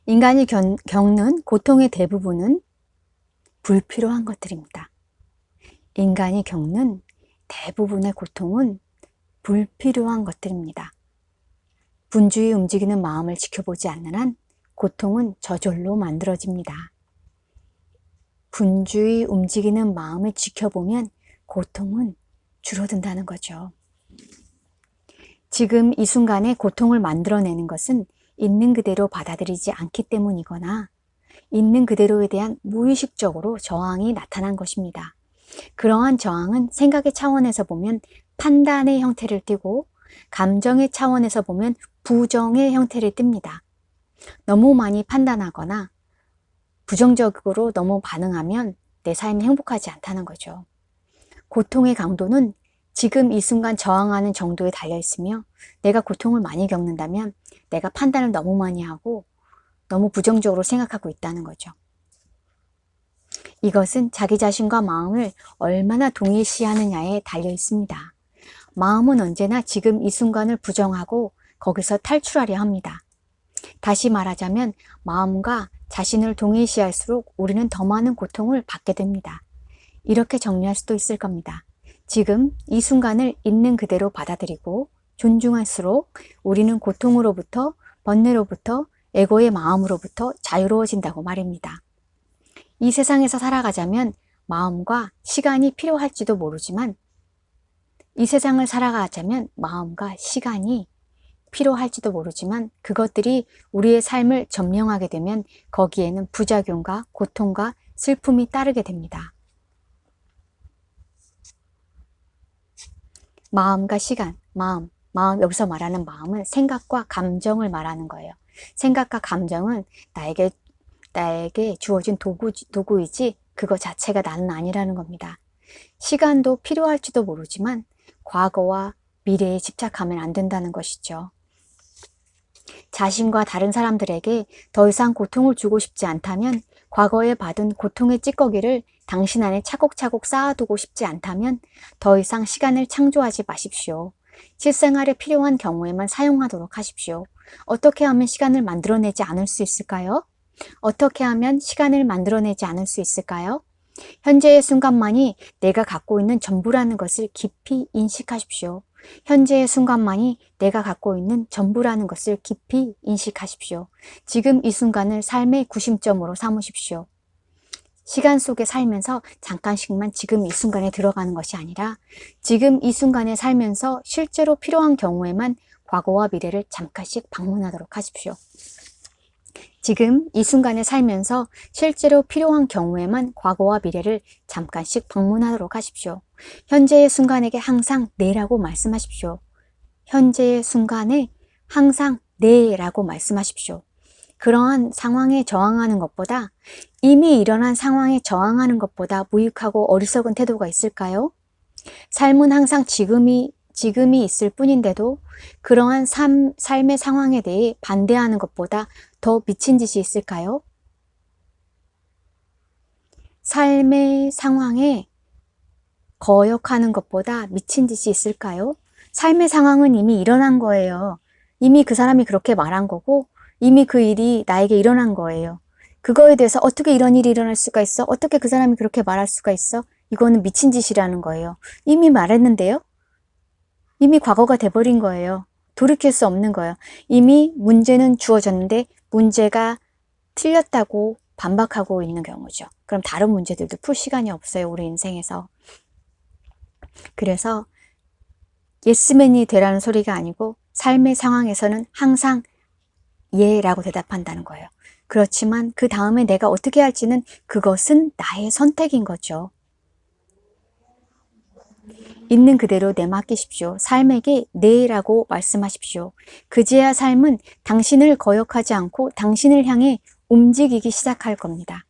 인간이 겪는 고통의 대부분은 불필요한 것들입니다. 인간이 겪는 대부분의 고통은 불필요한 것들입니다. 분주히 움직이는 마음을 지켜보지 않는 한 고통은 저절로 만들어집니다. 분주히 움직이는 마음을 지켜보면 고통은 줄어든다는 거죠. 지금 이 순간에 고통을 만들어내는 것은 있는 그대로 받아들이지 않기 때문이거나 있는 그대로에 대한 무의식적으로 저항이 나타난 것입니다. 그러한 저항은 생각의 차원에서 보면 판단의 형태를 띠고 감정의 차원에서 보면 부정의 형태를 띱니다. 너무 많이 판단하거나 부정적으로 너무 반응하면 내 삶이 행복하지 않다는 거죠. 고통의 강도는 지금 이 순간 저항하는 정도에 달려있으며 내가 고통을 많이 겪는다면 내가 판단을 너무 많이 하고 너무 부정적으로 생각하고 있다는 거죠. 이것은 자기 자신과 마음을 얼마나 동일시하느냐에 달려 있습니다. 마음은 언제나 지금 이 순간을 부정하고 거기서 탈출하려 합니다. 다시 말하자면 마음과 자신을 동일시할수록 우리는 더 많은 고통을 받게 됩니다. 이렇게 정리할 수도 있을 겁니다. 지금 이 순간을 있는 그대로 받아들이고 존중할수록 우리는 고통으로부터, 번뇌로부터, 에고의 마음으로부터 자유로워진다고 말입니다. 이 세상에서 살아가자면 마음과 시간이 필요할지도 모르지만 이 세상을 살아가자면 마음과 시간이 필요할지도 모르지만 그것들이 우리의 삶을 점령하게 되면 거기에는 부작용과 고통과 슬픔이 따르게 됩니다. 마음과 시간, 마음 여기서 말하는 마음은 생각과 감정을 말하는 거예요. 생각과 감정은 나에게 주어진 도구이지 그거 자체가 나는 아니라는 겁니다. 시간도 필요할지도 모르지만 과거와 미래에 집착하면 안 된다는 것이죠. 자신과 다른 사람들에게 더 이상 고통을 주고 싶지 않다면, 과거에 받은 고통의 찌꺼기를 당신 안에 차곡차곡 쌓아두고 싶지 않다면 더 이상 시간을 창조하지 마십시오. 실생활에 필요한 경우에만 사용하도록 하십시오. 어떻게 하면 시간을 만들어내지 않을 수 있을까요? 어떻게 하면 시간을 만들어내지 않을 수 있을까요? 현재의 순간만이 내가 갖고 있는 전부라는 것을 깊이 인식하십시오. 현재의 순간만이 내가 갖고 있는 전부라는 것을 깊이 인식하십시오. 지금 이 순간을 삶의 구심점으로 삼으십시오. 시간 속에 살면서 잠깐씩만 지금 이 순간에 들어가는 것이 아니라 지금 이 순간에 살면서 실제로 필요한 경우에만 과거와 미래를 잠깐씩 방문하도록 하십시오. 지금 이 순간에 살면서 실제로 필요한 경우에만 과거와 미래를 잠깐씩 방문하도록 하십시오. 현재의 순간에게 항상 네라고 말씀하십시오. 현재의 순간에 항상 네라고 말씀하십시오. 그러한 상황에 저항하는 것보다, 이미 일어난 상황에 저항하는 것보다 무익하고 어리석은 태도가 있을까요? 삶은 항상 지금이 있을 뿐인데도 그러한 삶의 상황에 대해 반대하는 것보다 더 미친 짓이 있을까요? 삶의 상황에 거역하는 것보다 미친 짓이 있을까요? 삶의 상황은 이미 일어난 거예요. 이미 그 사람이 그렇게 말한 거고 이미 그 일이 나에게 일어난 거예요. 그거에 대해서 어떻게 이런 일이 일어날 수가 있어? 어떻게 그 사람이 그렇게 말할 수가 있어? 이거는 미친 짓이라는 거예요. 이미 말했는데요? 이미 과거가 돼버린 거예요. 돌이킬 수 없는 거예요. 이미 문제는 주어졌는데 문제가 틀렸다고 반박하고 있는 경우죠. 그럼 다른 문제들도 풀 시간이 없어요. 우리 인생에서. 그래서 예스맨이 되라는 소리가 아니고 삶의 상황에서는 항상 예라고 대답한다는 거예요. 그렇지만 그 다음에 내가 어떻게 할지는 그것은 나의 선택인 거죠. 있는 그대로 내맡기십시오. 삶에게 네라고 말씀하십시오. 그제야 삶은 당신을 거역하지 않고 당신을 향해 움직이기 시작할 겁니다.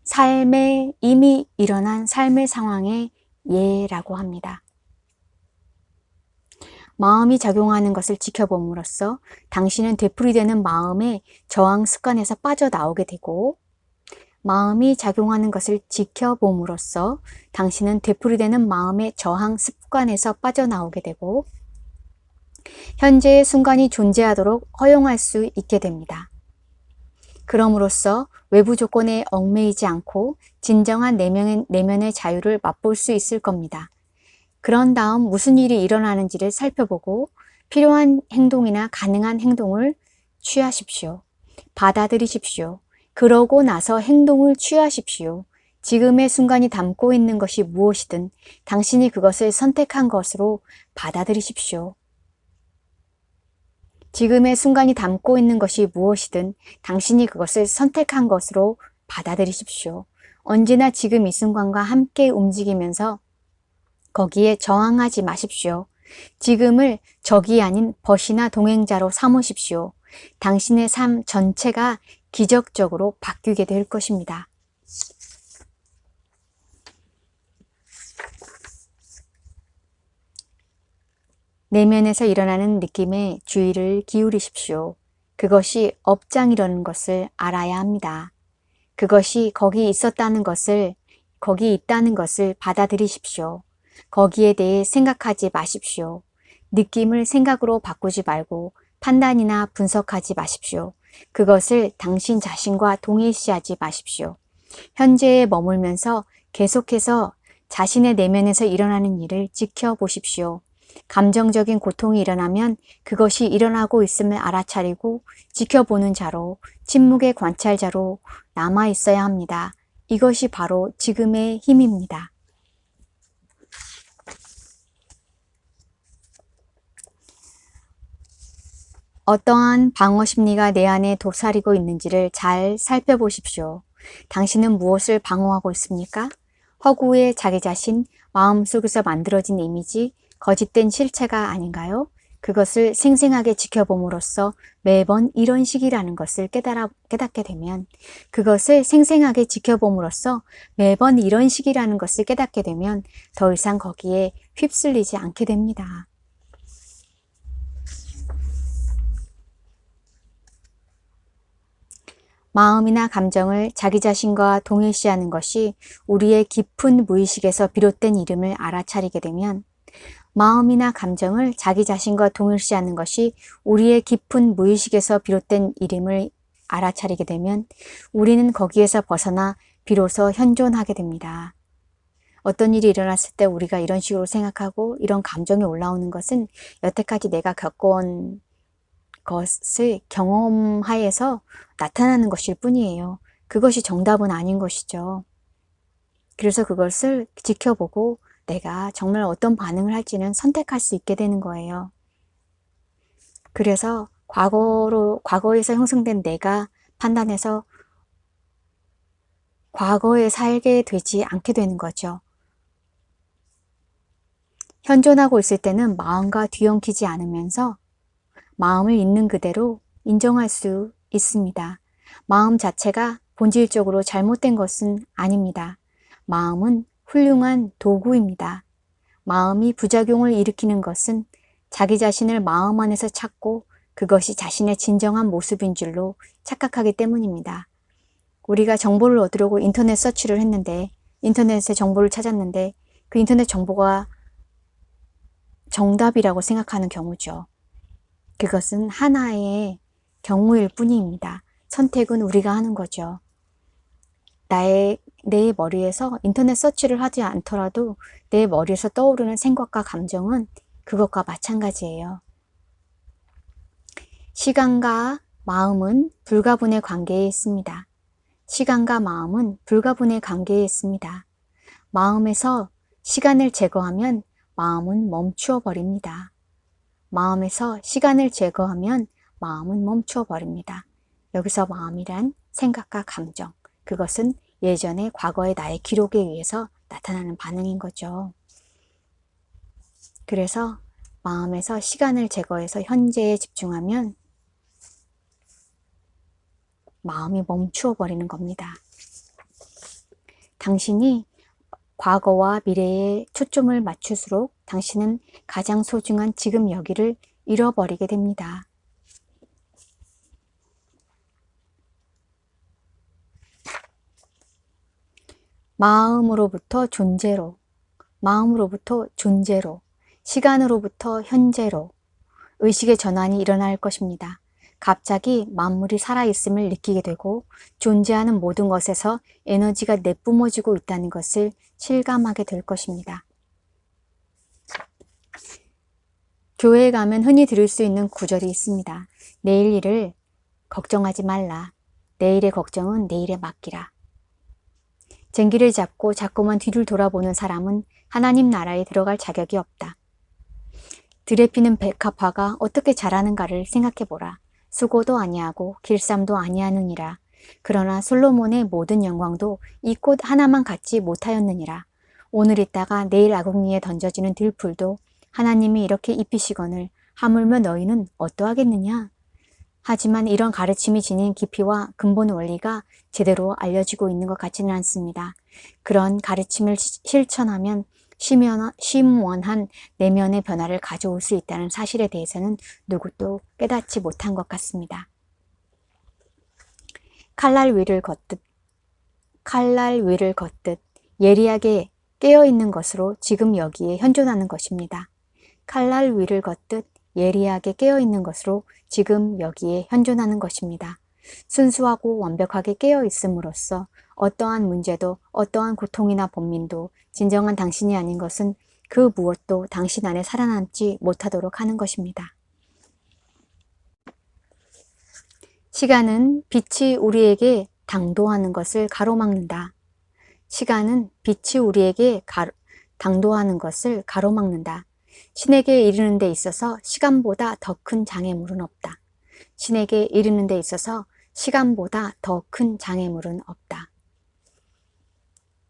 삶에 이미 일어난 삶의 상황에 예라고 합니다. 마음이 작용하는 것을 지켜봄으로써 당신은 되풀이되는 마음의 저항 습관에서 빠져나오게 되고, 마음이 작용하는 것을 지켜봄으로써 당신은 되풀이되는 마음의 저항 습관에서 빠져나오게 되고, 현재의 순간이 존재하도록 허용할 수 있게 됩니다. 그럼으로써 외부 조건에 얽매이지 않고 진정한 내면의 자유를 맛볼 수 있을 겁니다. 그런 다음 무슨 일이 일어나는지를 살펴보고 필요한 행동이나 가능한 행동을 취하십시오. 받아들이십시오. 그러고 나서 행동을 취하십시오. 지금의 순간이 담고 있는 것이 무엇이든 당신이 그것을 선택한 것으로 받아들이십시오. 지금의 순간이 담고 있는 것이 무엇이든 당신이 그것을 선택한 것으로 받아들이십시오. 언제나 지금 이 순간과 함께 움직이면서 거기에 저항하지 마십시오. 지금을 적이 아닌 벗이나 동행자로 삼으십시오. 당신의 삶 전체가 기적적으로 바뀌게 될 것입니다. 내면에서 일어나는 느낌에 주의를 기울이십시오. 그것이 업장이라는 것을 알아야 합니다. 그것이 거기 있다는 것을 받아들이십시오. 거기에 대해 생각하지 마십시오. 느낌을 생각으로 바꾸지 말고 판단이나 분석하지 마십시오. 그것을 당신 자신과 동일시하지 마십시오. 현재에 머물면서 계속해서 자신의 내면에서 일어나는 일을 지켜보십시오. 감정적인 고통이 일어나면 그것이 일어나고 있음을 알아차리고 지켜보는 자로, 침묵의 관찰자로 남아 있어야 합니다. 이것이 바로 지금의 힘입니다. 어떠한 방어 심리가 내 안에 도사리고 있는지를 잘 살펴보십시오. 당신은 무엇을 방어하고 있습니까? 허구의 자기 자신, 마음속에서 만들어진 이미지, 거짓된 실체가 아닌가요? 그것을 생생하게 지켜봄으로써 매번 이런 식이라는 것을 깨닫게 되면 그것을 생생하게 지켜봄으로써 매번 이런 식이라는 것을 깨닫게 되면 더 이상 거기에 휩쓸리지 않게 됩니다. 마음이나 감정을 자기 자신과 동일시하는 것이 우리의 깊은 무의식에서 비롯된 이름을 알아차리게 되면 마음이나 감정을 자기 자신과 동일시하는 것이 우리의 깊은 무의식에서 비롯된 이름을 알아차리게 되면 우리는 거기에서 벗어나 비로소 현존하게 됩니다. 어떤 일이 일어났을 때 우리가 이런 식으로 생각하고 이런 감정이 올라오는 것은 여태까지 내가 겪어온 것을 경험하여서 나타나는 것일 뿐이에요. 그것이 정답은 아닌 것이죠. 그래서 그것을 지켜보고 내가 정말 어떤 반응을 할지는 선택할 수 있게 되는 거예요. 그래서 과거에서 형성된 내가 판단해서 과거에 살게 되지 않게 되는 거죠. 현존하고 있을 때는 마음과 뒤엉키지 않으면서 마음을 있는 그대로 인정할 수 있습니다. 마음 자체가 본질적으로 잘못된 것은 아닙니다. 마음은 훌륭한 도구입니다. 마음이 부작용을 일으키는 것은 자기 자신을 마음 안에서 찾고 그것이 자신의 진정한 모습인 줄로 착각하기 때문입니다. 우리가 정보를 얻으려고 인터넷 서치를 했는데 인터넷에 정보를 찾았는데 그 인터넷 정보가 정답이라고 생각하는 경우죠. 그것은 하나의 경우일 뿐입니다. 선택은 우리가 하는 거죠. 내 머리에서 인터넷 서치를 하지 않더라도 내 머리에서 떠오르는 생각과 감정은 그것과 마찬가지예요. 시간과 마음은 불가분의 관계에 있습니다. 시간과 마음은 불가분의 관계에 있습니다. 마음에서 시간을 제거하면 마음은 멈추어 버립니다. 마음에서 시간을 제거하면 마음은 멈추어 버립니다. 여기서 마음이란 생각과 감정, 그것은 예전의 과거의 나의 기록에 의해서 나타나는 반응인 거죠. 그래서 마음에서 시간을 제거해서 현재에 집중하면 마음이 멈추어 버리는 겁니다. 당신이 과거와 미래에 초점을 맞출수록 당신은 가장 소중한 지금 여기를 잃어버리게 됩니다. 마음으로부터 존재로, 시간으로부터 현재로, 의식의 전환이 일어날 것입니다. 갑자기 만물이 살아있음을 느끼게 되고 존재하는 모든 것에서 에너지가 내뿜어지고 있다는 것을 실감하게 될 것입니다. 교회에 가면 흔히 들을 수 있는 구절이 있습니다. 내일 일을 걱정하지 말라. 내일의 걱정은 내일에 맡기라. 쟁기를 잡고 자꾸만 뒤를 돌아보는 사람은 하나님 나라에 들어갈 자격이 없다. 들에 피는 백합화가 어떻게 자라는가를 생각해보라. 수고도 아니하고 길쌈도 아니하느니라. 그러나 솔로몬의 모든 영광도 이 꽃 하나만 갖지 못하였느니라. 오늘 있다가 내일 아궁이에 던져지는 들풀도 하나님이 이렇게 입히시거늘 하물며 너희는 어떠하겠느냐? 하지만 이런 가르침이 지닌 깊이와 근본 원리가 제대로 알려지고 있는 것 같지는 않습니다. 그런 가르침을 실천하면 심원한 내면의 변화를 가져올 수 있다는 사실에 대해서는 누구도 깨닫지 못한 것 같습니다. 칼날 위를 걷듯 예리하게 깨어있는 것으로 지금 여기에 현존하는 것입니다. 칼날 위를 걷듯 예리하게 깨어있는 것으로 지금 여기에 현존하는 것입니다. 순수하고 완벽하게 깨어있음으로써 어떠한 문제도 어떠한 고통이나 번민도 진정한 당신이 아닌 것은 그 무엇도 당신 안에 살아남지 못하도록 하는 것입니다. 시간은 빛이 우리에게 당도하는 것을 가로막는다. 시간은 빛이 우리에게 당도하는 것을 가로막는다. 신에게 이르는 데 있어서 시간보다 더 큰 장애물은 없다. 신에게 이르는 데 있어서 시간보다 더 큰 장애물은 없다.